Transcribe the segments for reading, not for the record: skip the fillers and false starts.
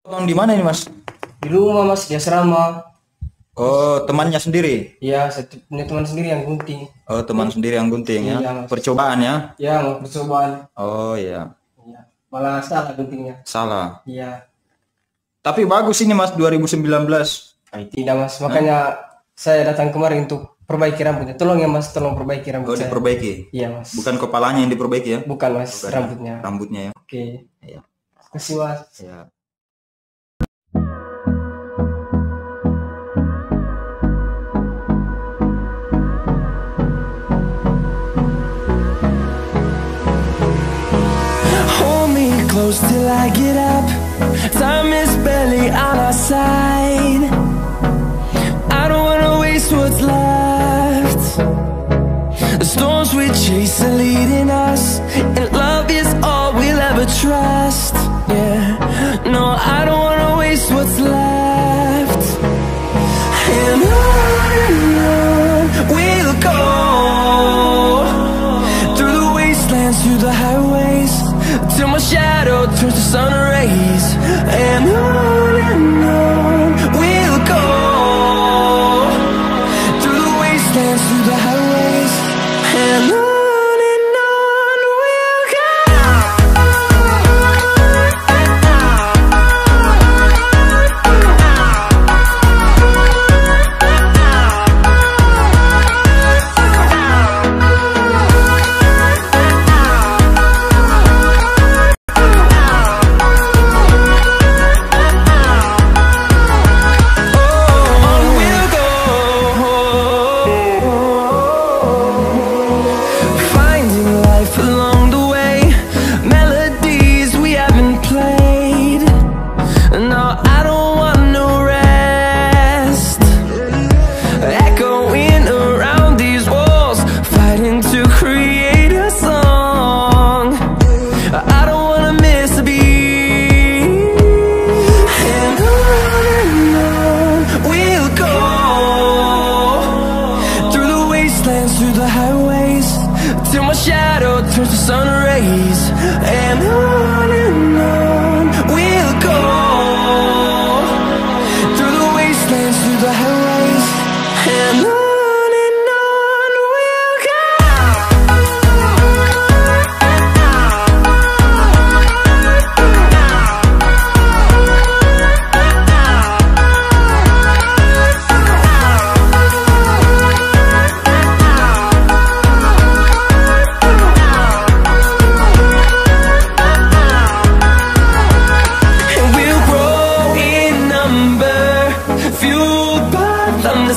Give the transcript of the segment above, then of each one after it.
Potong di mana ini Mas? Di rumah Mas, di asrama. Oh, temannya sendiri? Iya, saya punya teman sendiri yang gunting. Oh, teman sendiri yang gunting ya? Iya, Mas. Percobaan ya? Iya, mau percobaan. Oh iya. Iya. Malah salah guntingnya. Salah. Iya. Tapi bagus ini Mas 2019. Tidak Mas, makanya saya datang kemarin untuk perbaiki rambutnya. Tolong ya Mas, tolong perbaiki rambut saya. Diperbaiki? Iya Mas. Bukan kepalanya yang diperbaiki ya? Bukan Mas, Bukan, rambutnya. ya? Rambutnya ya? Oke. Iya. Terima kasih Mas. Iya. Close till I get up. Time is barely on our side. I don't wanna waste what's left. The storms we chase are leading us, and love is all we'll ever trust. Yeah, no, I don't wanna waste what's left. And on we'll go, through the wastelands, through the highways, till my shadow turns to sun rays. And on we'll go, through the wastelands, through the highways, and on we'll go. Through the highways, till my shadow turns to sun rays. And on we'll go, through the wastelands, through the highways, and on we'll go.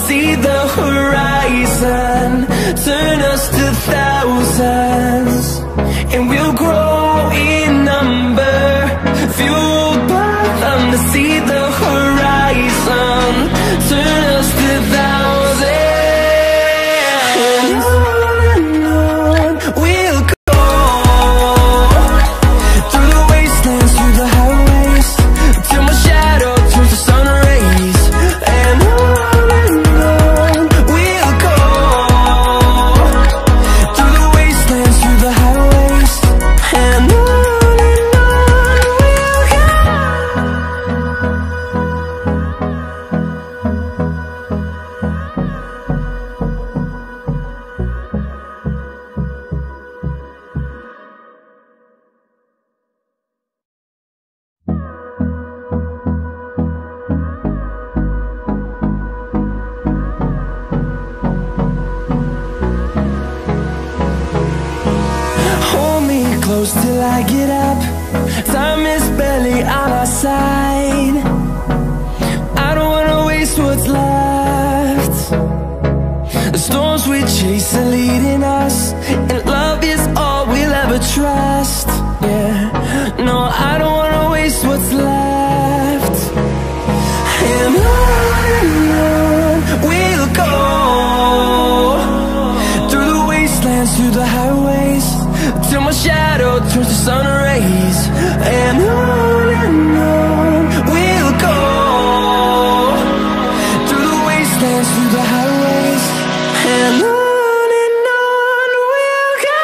See the horizon turn us to thousands, and we'll grow in number, fueled by them to see the horizon turn us to thousands. And on we'll go, through the wastelands, through the highways, till my shadow turns to sun rays. And close till I get up. Time is barely on our side. I don't wanna waste what's left. The storms we chase are leading us, and love is all we'll ever trust. Yeah, no, I don't wanna waste what's left. And on we'll go, through the wastelands, through the highways, till my shadow turns to sun rays. And on we'll go, through the wastelands, through the highways, and on we'll go.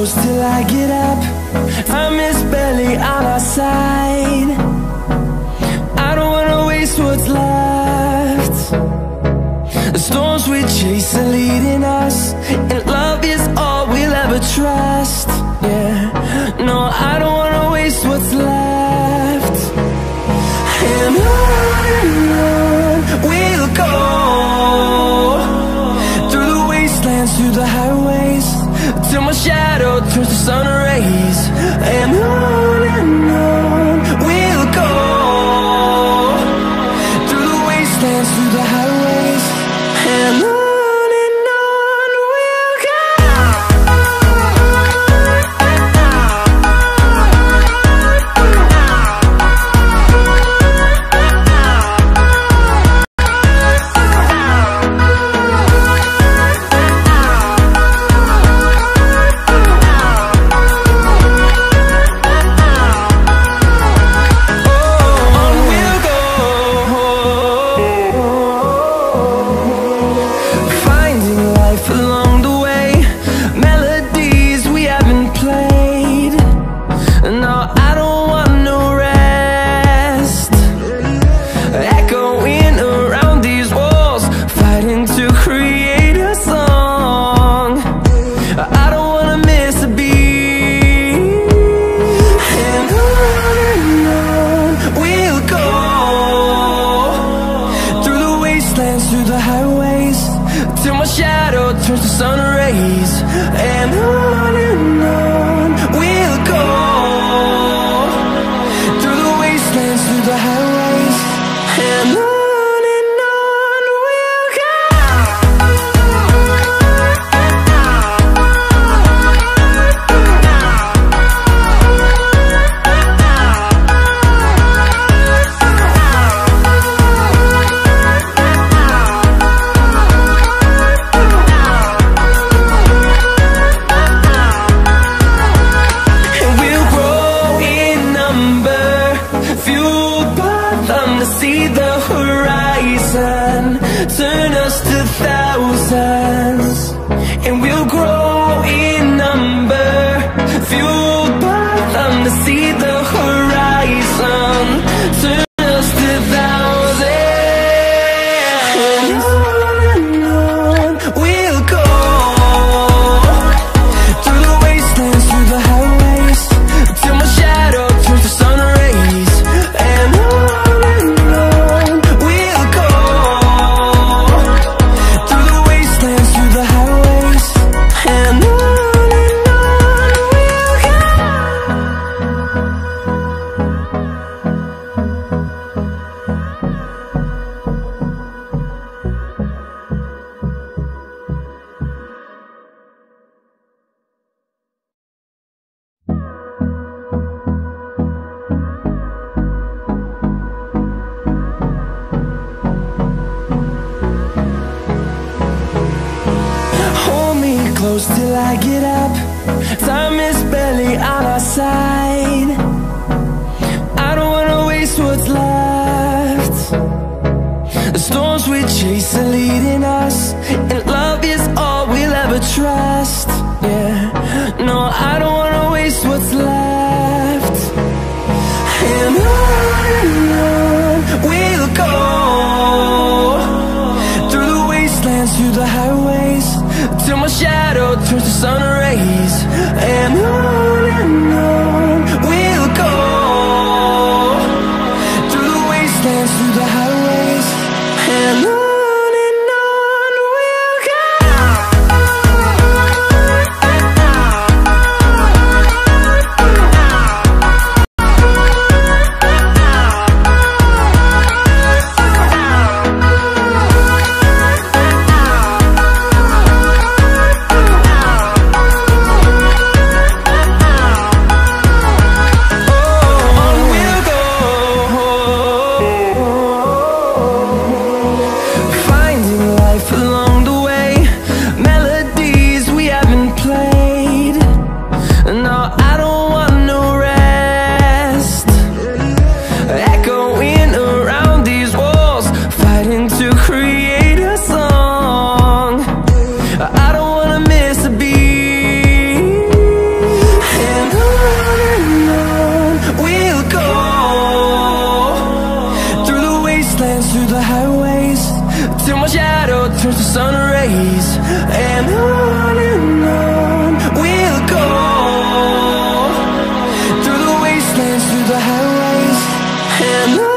close till I get up. Time is barely on our side. I don't wanna waste what's left. The storms we chase are leading us, and love is all we'll ever trust. Yeah, no, I don't wanna waste what's left. And on we'll go, through the wastelands, through the highways, till my shadow turns to sun rays. And on we'll go, through the wastelands, through the highways, and on we'll go. Till I get up, time is barely on our side. I don't wanna waste what's left. The storms we chase are leading us, and love is all we'll ever trust. Yeah, no, I don't wanna waste what's left. And on we'll go, through the wastelands, through the highways, till my shadow turns to sun rays. And on we'll go, through the wastelands, through the highways, and on we'll go. wastelands, through the highways, till my shadow turns to sun rays. And on we'll go, through the wastelands, through the highways, and on.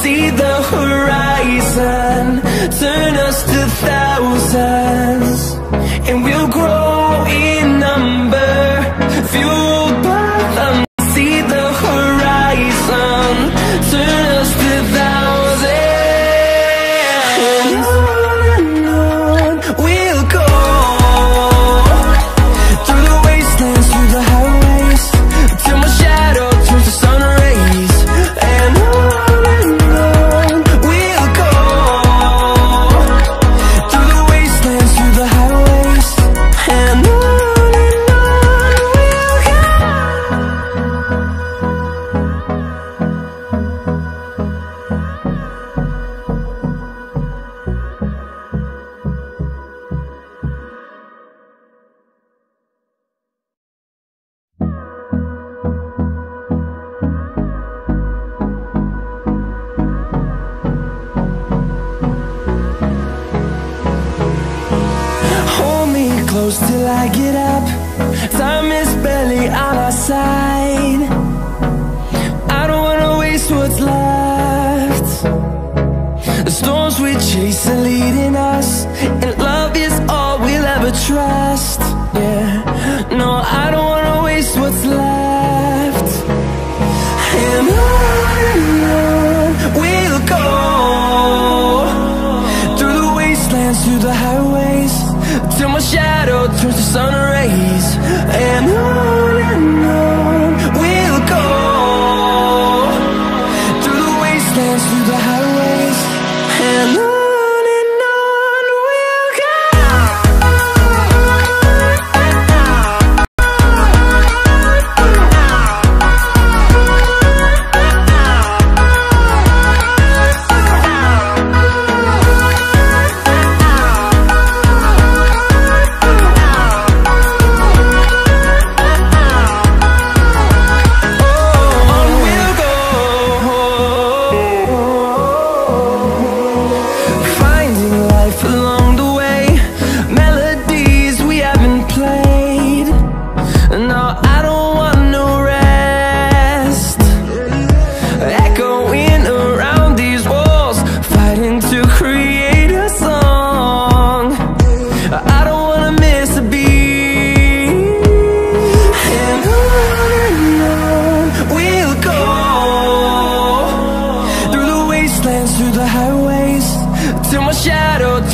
See the horizon, turn us to thousands, and we'll grow in number, fueled by them. See the horizon, turn us to thousands, and on we'll go, through the wastelands, through the highways, till my shadow turns to sun rays. And close till I get up. Time is barely on our side. I don't wanna waste what's left. The storms we chase are leading us, and love is all we'll ever trust. Yeah, no, I don't wanna waste what's left. And on we'll go, through the wastelands, through the highways, till my shadow turns to sun rays. And on we'll go, through the wastelands, through the highways, and on.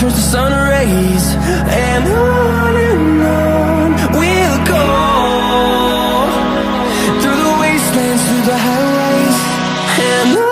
Turns to sun rays, and on we'll go, through the wastelands, through the highways, and on.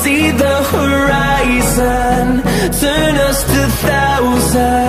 See the horizon, turn us to thousands.